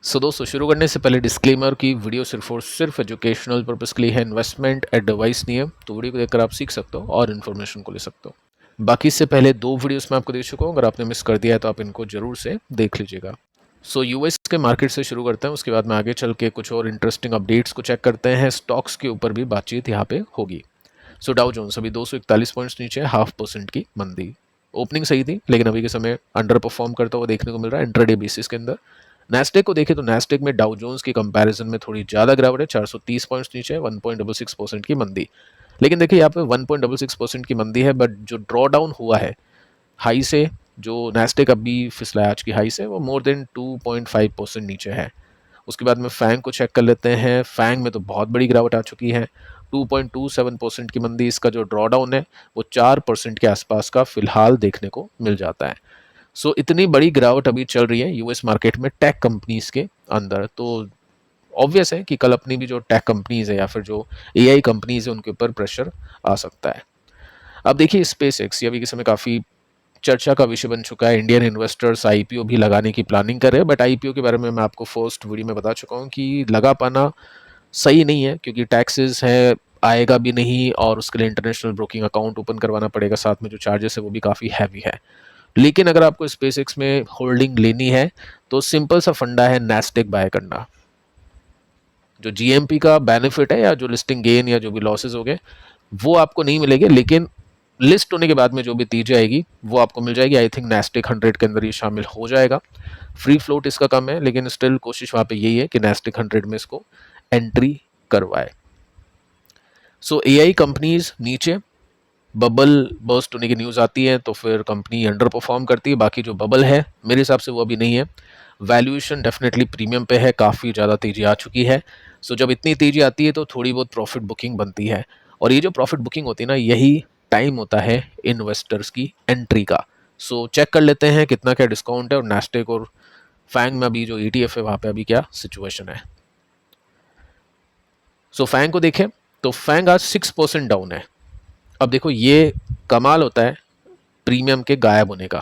दोस्तों शुरू करने से पहले डिस्क्लेमर की वीडियो सिर्फ और सिर्फ एजुकेशनल पर्पस के लिए है, इन्वेस्टमेंट एडवाइस नहीं है। तो वीडियो को देखकर आप सीख सकते हो और इन्फॉर्मेशन को ले सकते हो। बाकी इससे पहले 2 वीडियोस मैं आपको दे चुका हूँ, अगर आपने मिस कर दिया है तो आप इनको जरूर से देख लीजिएगा। यूएस के मार्केट से शुरू करते हैं, उसके बाद में आगे चल के कुछ और इंटरेस्टिंग अपडेट्स को चेक करते हैं। स्टॉक्स के ऊपर भी बातचीत यहाँ पे होगी। डाउ जोन्स अभी 241 पॉइंट्स नीचे, 0.5% की मंदी। ओपनिंग सही थी लेकिन अभी के समय अंडर परफॉर्म करता हुआ देखने को मिल रहा है इंट्राडे बेसिस के अंदर। नेस्डेक को देखें तो नेस्डेक में डाउ जोन्स की कंपैरिजन में थोड़ी ज़्यादा गिरावट है, 430 पॉइंट्स नीचे, 1.66% की मंदी। लेकिन देखिए यहाँ पे 1.66% की मंदी है, बट जो ड्रॉ डाउन हुआ है हाई से, जो नेस्डेक अभी फिसला है आज की हाई से, वो मोर देन 2.5% नीचे है। उसके बाद में फैंग को चेक कर लेते हैं। फैंग में तो बहुत बड़ी गिरावट आ चुकी है, 2.27% की मंदी। इसका जो ड्रॉ डाउन है वो 4% के आसपास का फिलहाल देखने को मिल जाता है। इतनी बड़ी गिरावट अभी चल रही है यूएस मार्केट में टेक कंपनीज के अंदर। तो ऑब्वियस है कि कल अपनी भी जो टेक कंपनीज है या फिर जो एआई कंपनीज है उनके ऊपर प्रेशर आ सकता है। अब देखिए स्पेस एक्स ये अभी के समय काफ़ी चर्चा का विषय बन चुका है। इंडियन इन्वेस्टर्स आईपीओ भी लगाने की प्लानिंग कर रहे हैं, बट आईपीओ के बारे में मैं आपको फर्स्ट वीडियो में बता चुका हूँ कि लगा पाना सही नहीं है, क्योंकि टैक्सेस है, आएगा भी नहीं, और उसके लिए इंटरनेशनल ब्रोकिंग अकाउंट ओपन करवाना पड़ेगा, साथ में जो चार्जेस है वो भी काफ़ी हैवी है। लेकिन अगर आपको स्पेस एक्स में होल्डिंग लेनी है तो सिंपल सा फंडा है नेस्डेक बाय करना। जो जीएमपी का बेनिफिट है या जो लिस्टिंग गेन या जो भी लॉसेस हो गए वो आपको नहीं मिलेंगे, लेकिन लिस्ट होने के बाद में जो भी तेजी आएगी वो आपको मिल जाएगी। आई थिंक नेस्डेक 100 के अंदर ये शामिल हो जाएगा। फ्री फ्लोट इसका कम है, लेकिन स्टिल कोशिश वहाँ पे यही है कि नेस्डेक 100 में इसको एंट्री करवाए। एआई कंपनीज नीचे, बबल बर्स्ट होने की न्यूज़ आती है तो फिर कंपनी अंडर परफॉर्म करती है। बाकी जो बबल है मेरे हिसाब से वो अभी नहीं है। वैल्यूएशन डेफिनेटली प्रीमियम पे है, काफ़ी ज़्यादा तेज़ी आ चुकी है। जब इतनी तेज़ी आती है तो थोड़ी बहुत प्रॉफिट बुकिंग बनती है, और ये जो प्रॉफिट बुकिंग होती है ना, यही टाइम होता है इन्वेस्टर्स की एंट्री का। चेक कर लेते हैं कितना क्या डिस्काउंट है, और नेस्डेक और फैंग में अभी जो ETF है वहाँ पे अभी क्या सिचुएशन है। फैंग को देखें तो फैंग आज 6% डाउन है। अब देखो ये कमाल होता है प्रीमियम के गायब होने का।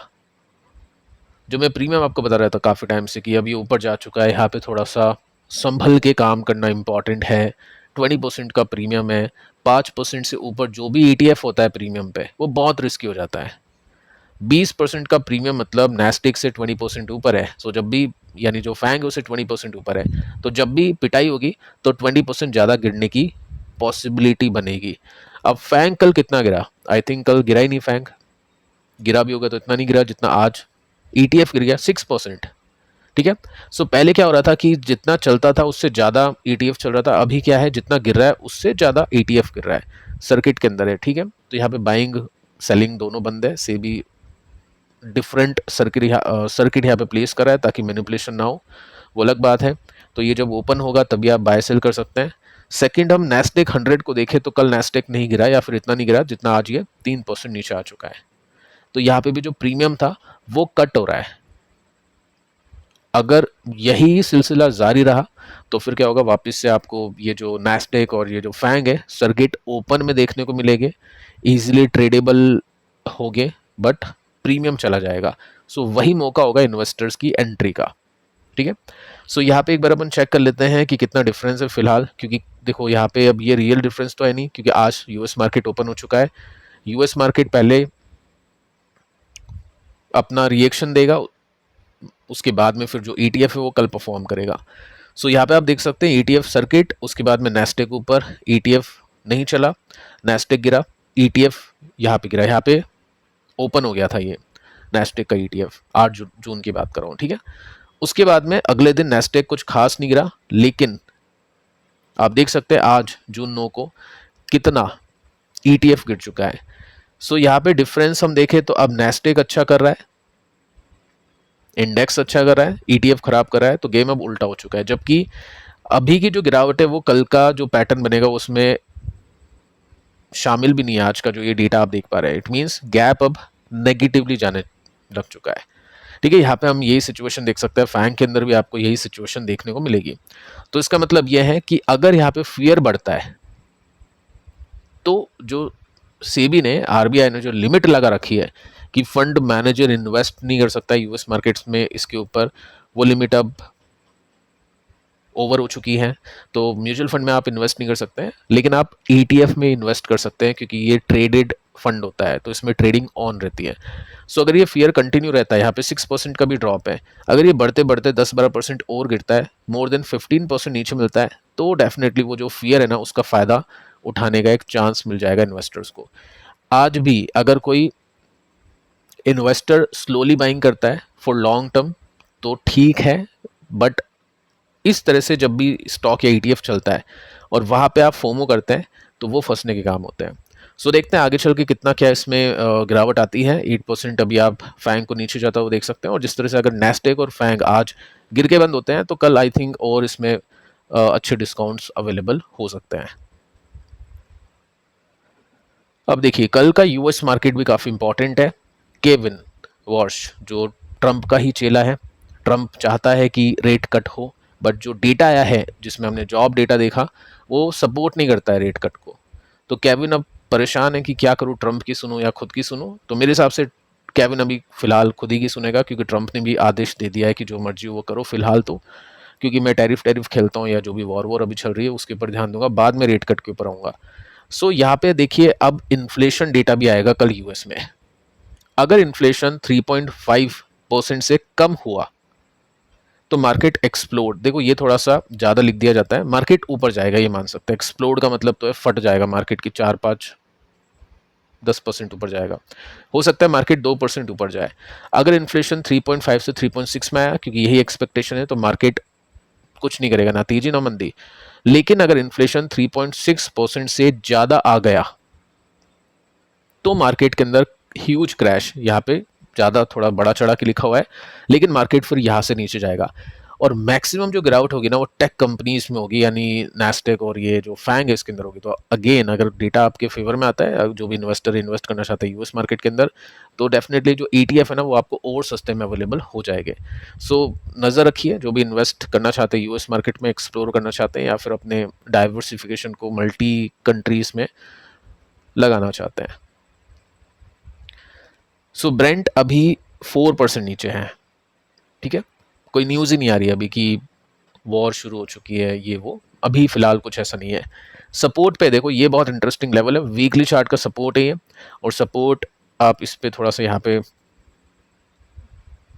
जो मैं प्रीमियम आपको बता रहा था काफ़ी टाइम से कि अब ये ऊपर जा चुका है, यहाँ पे थोड़ा सा संभल के काम करना इंपॉर्टेंट है। 20% का प्रीमियम है, 5% से ऊपर जो भी ETF होता है प्रीमियम पे वो बहुत रिस्की हो जाता है। 20% का प्रीमियम मतलब नेस्डेक से 20% ऊपर है। जब भी, यानी जो फैंग है उससे 20% ऊपर है, तो जब भी पिटाई होगी तो 20% ज़्यादा गिरने की पॉसिबिलिटी बनेगी। अब फैंग कल कितना गिरा? आई थिंक कल गिरा ही नहीं फैंग, गिरा भी होगा तो इतना नहीं गिरा जितना आज। ETF गिर गया 6%। ठीक है। पहले क्या हो रहा था कि जितना चलता था उससे ज़्यादा ETF चल रहा था। अभी क्या है, जितना गिर रहा है उससे ज़्यादा ETF गिर रहा है, सर्किट के अंदर है। ठीक है, तो यहाँ पे बाइंग सेलिंग दोनों बंद है। से भी डिफरेंट सर्किट यहाँ पे प्लेस कर रहा है ताकि मैनिपुलेशन ना हो, वो अलग बात है। तो ये जब ओपन होगा तभी आप बाय सेल कर सकते हैं। सेकंड, हम नेस्डेक 100 को देखें तो कल नेस्डेक नहीं गिरा, या फिर इतना नहीं गिरा जितना आज ये 3% नीचे आ चुका है। तो यहाँ पे भी जो प्रीमियम था वो कट हो रहा है। अगर यही सिलसिला जारी रहा तो फिर क्या होगा, वापस से आपको ये जो नेस्डेक और ये जो फैंग है सर्किट ओपन में देखने को मिलेंगे, इजीली ट्रेडेबल होंगे, बट प्रीमियम चला जाएगा। वही मौका होगा इन्वेस्टर्स की एंट्री का। ठीक है। यहाँ पे एक बार अपन चेक कर लेते हैं कि कितना डिफरेंस है फिलहाल, क्योंकि देखो यहाँ पे अब ये रियल डिफरेंस तो है नहीं, क्योंकि आज यूएस मार्केट ओपन हो चुका है। यूएस मार्केट पहले अपना रिएक्शन देगा, उसके बाद में फिर जो ETF है वो कल परफॉर्म करेगा। यहाँ पे आप देख सकते हैं ETF सर्किट, उसके बाद में नेस्डेक ऊपर, ETF नहीं चला, नेस्डेक गिरा, ETF यहाँ पे गिरा। यहाँ पे ओपन हो गया था ये नेस्डेक का ETF, 8 जून की बात कर रहा हूँ। ठीक है। उसके बाद में अगले दिन नेस्डेक कुछ खास नहीं गिरा, लेकिन आप देख सकते हैं आज जून 9 को कितना ETF गिर चुका है। यहाँ पे डिफरेंस हम देखें तो अब नेस्डेक अच्छा कर रहा है, इंडेक्स अच्छा कर रहा है, ETF खराब कर रहा है, तो गेम अब उल्टा हो चुका है। जबकि अभी की जो गिरावट है वो कल का जो पैटर्न बनेगा उसमें शामिल भी नहीं है। आज का जो ये डेटा आप देख पा रहे हैं, इट मींस गैप अब नेगेटिवली जाने लग चुका है। ठीक है, यहाँ पे हम यही सिचुएशन देख सकते हैं, फैंग के अंदर भी आपको यही सिचुएशन देखने को मिलेगी। तो इसका मतलब यह है कि अगर यहाँ पे फियर बढ़ता है तो जो सेबी ने, आरबीआई ने जो लिमिट लगा रखी है कि फंड मैनेजर इन्वेस्ट नहीं कर सकता यूएस मार्केट्स में इसके ऊपर, वो लिमिट अब ओवर हो चुकी हैं, तो म्यूचुअल फंड में आप इन्वेस्ट नहीं कर सकते हैं, लेकिन आप ETF में इन्वेस्ट कर सकते हैं क्योंकि ये ट्रेडेड फंड होता है तो इसमें ट्रेडिंग ऑन रहती है। सो अगर ये फियर कंटिन्यू रहता है, यहाँ पे 6% का भी ड्रॉप है, अगर ये बढ़ते बढ़ते 10-12% और गिरता है, मोर देन 15% नीचे मिलता है, तो डेफिनेटली वो जो फियर है ना उसका फ़ायदा उठाने का एक चांस मिल जाएगा इन्वेस्टर्स को। आज भी अगर कोई इन्वेस्टर स्लोली बाइंग करता है फॉर लॉन्ग टर्म तो ठीक है, बट इस तरह से जब भी स्टॉक या ETF चलता है और वहाँ पे आप फोमो करते हैं तो वो फंसने के काम होते हैं। सो देखते हैं आगे चल के कितना क्या इसमें गिरावट आती है। 8% अभी आप फैंग को नीचे जाता हुआ देख सकते हैं, और जिस तरह से अगर नैस्डैक और फैंग आज गिर के बंद होते हैं तो कल आई थिंक और इसमें अच्छे डिस्काउंट्स अवेलेबल हो सकते हैं। अब देखिए कल का US मार्केट भी काफ़ी इंपॉर्टेंट है। केविन वॉर्श जो ट्रंप का ही चेला है, ट्रंप चाहता है कि रेट कट हो, बट जो डेटा आया है जिसमें हमने जॉब डेटा देखा वो सपोर्ट नहीं करता है रेट कट को। तो केविन अब परेशान है कि क्या करूं, ट्रंप की सुनूं या खुद की सुनूं। तो मेरे हिसाब से केविन अभी फिलहाल खुद ही की सुनेगा, क्योंकि ट्रंप ने भी आदेश दे दिया है कि जो मर्जी वो करो फिलहाल तो, क्योंकि मैं टैरिफ खेलता हूँ या जो भी वॉर अभी चल रही है उसके ऊपर ध्यान दूंगा, बाद में रेट कट के ऊपर आऊँगा। सो यहाँ पे देखिए अब इन्फ्लेशन डेटा भी आएगा कल US में। अगर इन्फ्लेशन 3.5% से कम हुआ तो मार्केट एक्सप्लोड, देखो ये थोड़ा सा ज़्यादा लिख दिया जाता है, मार्केट ऊपर जाएगा ये मान सकते हैं। एक्सप्लोड का मतलब तो है फट जाएगा मार्केट की, 4-5-10% ऊपर जाएगा। हो सकता है मार्केट 2% ऊपर जाए। अगर इन्फ्लेशन 3.5 से 3.6 में आया, क्योंकि यही एक्सपेक्टेशन है, तो मार्केट कुछ नहीं करेगा, ना तेजी ना मंदी। लेकिन अगर इन्फ्लेशन 3.6% से ज़्यादा आ गया तो मार्केट के अंदर ह्यूज क्रैश, यहाँ पे ज़्यादा थोड़ा बड़ा चढ़ा के लिखा हुआ है, लेकिन मार्केट फिर यहाँ से नीचे जाएगा। और मैक्सिमम जो गिरावट होगी ना वो टेक कंपनीज में होगी, यानी नैस्डैक और ये जो फैंग है इसके अंदर होगी। तो अगेन अगर डेटा आपके फेवर में आता है, जो भी इन्वेस्टर इन्वेस्ट करना चाहता है US मार्केट के अंदर, तो डेफिनेटली जो ETF है ना वो आपको और सस्ते में अवेलेबल हो जाएंगे। सो नज़र रखिए, जो भी इन्वेस्ट करना चाहते हैं US मार्केट में, एक्सप्लोर करना चाहते हैं या फिर अपने डाइवर्सिफिकेशन को मल्टी कंट्रीज में लगाना चाहते हैं। सो ब्रेंट अभी 4% नीचे है, ठीक है। कोई न्यूज़ ही नहीं आ रही अभी कि वॉर शुरू हो चुकी है, ये वो अभी फ़िलहाल कुछ ऐसा नहीं है। सपोर्ट पे देखो, ये बहुत इंटरेस्टिंग लेवल है, वीकली चार्ट का सपोर्ट है ये, और सपोर्ट आप इस पे थोड़ा सा यहाँ पे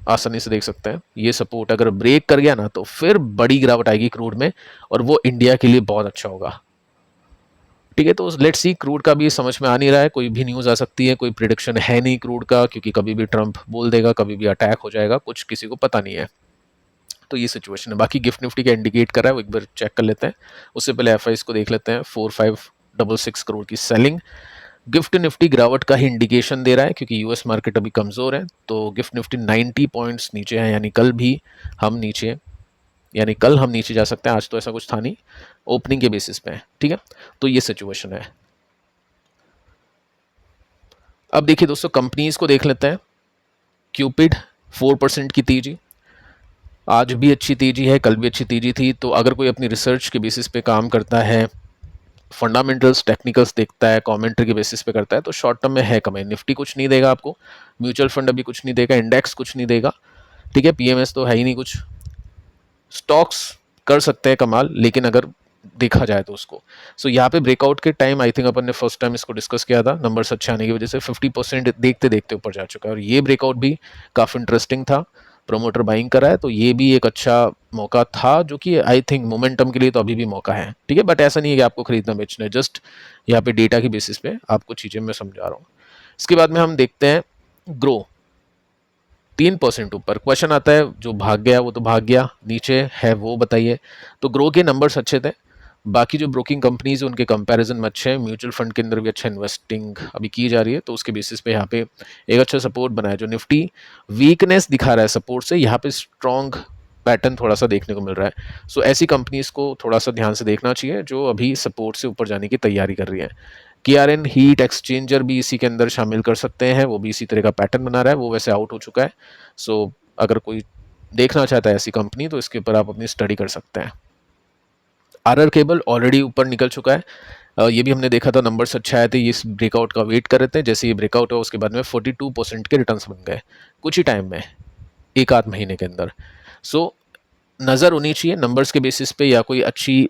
आसानी से देख सकते हैं। ये सपोर्ट अगर ब्रेक कर गया ना तो फिर बड़ी गिरावट आएगी क्रूड में, और वो इंडिया के लिए बहुत अच्छा होगा, ठीक है। तो लेट्स सी, क्रूड का भी समझ में आ नहीं रहा है, कोई भी न्यूज़ आ सकती है, कोई प्रिडिक्शन है नहीं क्रूड का, क्योंकि कभी भी ट्रंप बोल देगा, कभी भी अटैक हो जाएगा, कुछ किसी को पता नहीं है। तो ये सिचुएशन है। बाकी गिफ्ट निफ्टी का इंडिकेट कर रहा है, वो एक बार चेक कर लेते हैं। उससे पहले FIs को देख लेते हैं। 4566 करोड़ की सेलिंग। गिफ्ट निफ्टी गिरावट का ही इंडिकेशन दे रहा है, क्योंकि US मार्केट अभी कमज़ोर है। तो गिफ्ट निफ्टी 90 पॉइंट्स नीचे है, यानी कल हम नीचे जा सकते हैं। आज तो ऐसा कुछ था नहीं, ओपनिंग के बेसिस पे है, ठीक है। तो ये सिचुएशन है। अब देखिए दोस्तों, कंपनीज को देख लेते हैं। क्यूपिड 4% की तेजी, आज भी अच्छी तेजी है, कल भी अच्छी तेजी थी। तो अगर कोई अपनी रिसर्च के बेसिस पे काम करता है, फंडामेंटल्स टेक्निकल्स देखता है, कमेंट्री के बेसिस पे करता है, तो शॉर्ट टर्म में है कमाई। निफ्टी कुछ नहीं देगा आपको, म्यूचुअल फंड अभी कुछ नहीं देगा, इंडेक्स कुछ नहीं देगा, ठीक है। PMS तो है ही नहीं कुछ। स्टॉक्स कर सकते हैं कमाल, लेकिन अगर देखा जाए तो उसको। सो यहाँ पे ब्रेकआउट के टाइम आई थिंक अपन ने फर्स्ट टाइम इसको डिस्कस किया था, नंबर्स अच्छे आने की वजह से 50% देखते देखते ऊपर जा चुका है, और ये ब्रेकआउट भी काफ़ी इंटरेस्टिंग था। प्रोमोटर बाइंग करा है, तो ये भी एक अच्छा मौका था, जो कि आई थिंक मोमेंटम के लिए तो अभी भी मौका है, ठीक है। बट ऐसा नहीं है कि आपको खरीदना बेचना है, जस्ट यहाँ पे डेटा की बेसिस पे आपको चीज़ें मैं समझा रहा हूँ। इसके बाद में हम देखते हैं ग्रो 3% ऊपर। क्वेश्चन आता है, जो भाग गया वो तो भाग गया, नीचे है वो बताइए। तो ग्रो के नंबर्स अच्छे थे, बाकी जो ब्रोकिंग कंपनीज है उनके कंपैरिजन में अच्छे हैं। म्यूचुअल फंड के अंदर भी अच्छा इन्वेस्टिंग अभी की जा रही है, तो उसके बेसिस पे यहाँ पे एक अच्छा सपोर्ट बनाया। जो निफ्टी वीकनेस दिखा रहा है सपोर्ट से, यहाँ पे स्ट्रॉन्ग पैटर्न थोड़ा सा देखने को मिल रहा है। सो ऐसी कंपनीज को थोड़ा सा ध्यान से देखना चाहिए जो अभी सपोर्ट से ऊपर जाने की तैयारी कर रही है। KRN हीट एक्सचेंजर भी इसी के अंदर शामिल कर सकते हैं, वो भी इसी तरह का पैटर्न बना रहा है, वो वैसे आउट हो चुका है। सो अगर कोई देखना चाहता है ऐसी कंपनी, तो इसके ऊपर आप अपनी स्टडी कर सकते हैं। RR केबल ऑलरेडी ऊपर निकल चुका है, ये भी हमने देखा था, नंबर्स अच्छा आए थे, ये इस ब्रेकआउट का वेट कर रहे थे। जैसे ये ब्रेकआउट हुआ उसके बाद में 42% के रिटर्न्स बन गए कुछ ही टाइम में, एक आध महीने के अंदर। सो नज़र होनी चाहिए नंबर्स के बेसिस पे, या कोई अच्छी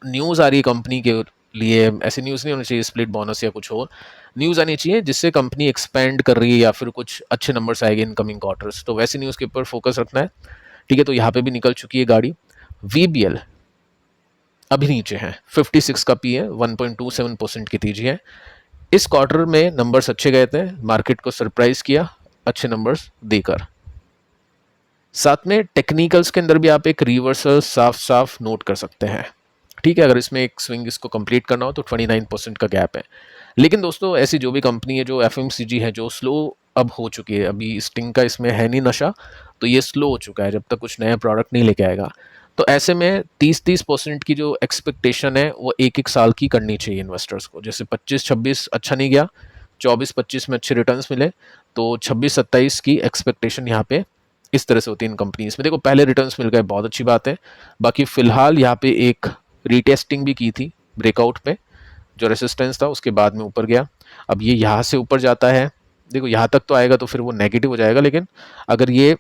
न्यूज़ आ रही है कंपनी के लिए, ऐसी न्यूज़ नहीं होनी चाहिए स्प्लिट बोनस या कुछ और न्यूज़ आनी चाहिए जिससे कंपनी एक्सपेंड कर रही है या फिर कुछ अच्छे नंबर्स आएंगे इन कमिंग क्वार्टर्स, तो वैसी न्यूज़ के ऊपर फोकस रखना है। ठीक है, तो यहाँ पे भी निकल चुकी है गाड़ी। VBL अभी नीचे है, 56 का पी है, 1.27% की तेजी है। इस क्वार्टर में नंबर्स अच्छे गए थे, मार्केट को सरप्राइज किया अच्छे नंबर्स देकर। साथ में टेक्निकल्स के अंदर भी आप एक रिवर्सल साफ साफ नोट कर सकते हैं। ठीक है, अगर इसमें एक स्विंग इसको कंप्लीट करना हो तो 29% का गैप है। लेकिन दोस्तों ऐसी जो भी कंपनी है जो FMCG है जो स्लो अब हो चुकी है, अभी स्टिंग का इसमें है नहीं नशा, तो ये स्लो हो चुका है जब तक कुछ नया प्रोडक्ट नहीं लेके आएगा। तो ऐसे में 30% की जो एक्सपेक्टेशन है वो एक एक साल की करनी चाहिए इन्वेस्टर्स को। जैसे 25-26 अच्छा नहीं गया, 24-25 में अच्छे रिटर्न्स मिले, तो 26-27 की एक्सपेक्टेशन यहाँ पे इस तरह से होती है इन कंपनीज में। देखो पहले रिटर्न्स मिल गए, बहुत अच्छी बात है। बाकी फिलहाल यहाँ पे एक रीटेस्टिंग भी की थी ब्रेकआउट पे, जो रेसिस्टेंस था उसके बाद में ऊपर गया। अब ये यहाँ से ऊपर जाता है, देखो यहाँ तक तो आएगा तो फिर वो नेगेटिव हो जाएगा, लेकिन अगर ये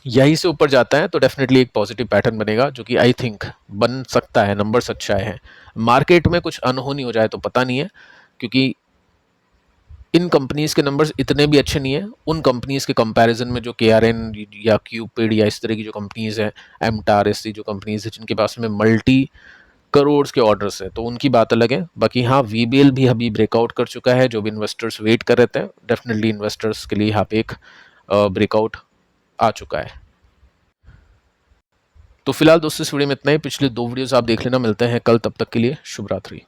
यहीं से ऊपर जाता है तो डेफिनेटली एक पॉजिटिव पैटर्न बनेगा, जो कि आई थिंक बन सकता है। नंबर्स अच्छे आए हैं, मार्केट में कुछ अनहोनी हो जाए तो पता नहीं है, क्योंकि इन कंपनीज के नंबर्स इतने भी अच्छे नहीं है उन कंपनीज के कंपैरिजन में जो KRN या क्यूपिड या इस तरह की जो कंपनीज हैं, एमटार ऐसी जो कंपनीज है जिनके पास में मल्टी करोड़ के ऑर्डर्स है, तो उनकी बात अलग है। बाकी हाँ, VBL भी अभी ब्रेकआउट कर चुका है, जो भी इन्वेस्टर्स वेट कर रहे थे, डेफिनेटली इन्वेस्टर्स के लिए यहाँ पे एक ब्रेकआउट आ चुका है। तो फिलहाल दोस्तों इस वीडियो में इतना ही, पिछले 2 वीडियोस आप देख लेना, मिलते हैं कल, तब तक के लिए शुभ रात्रि।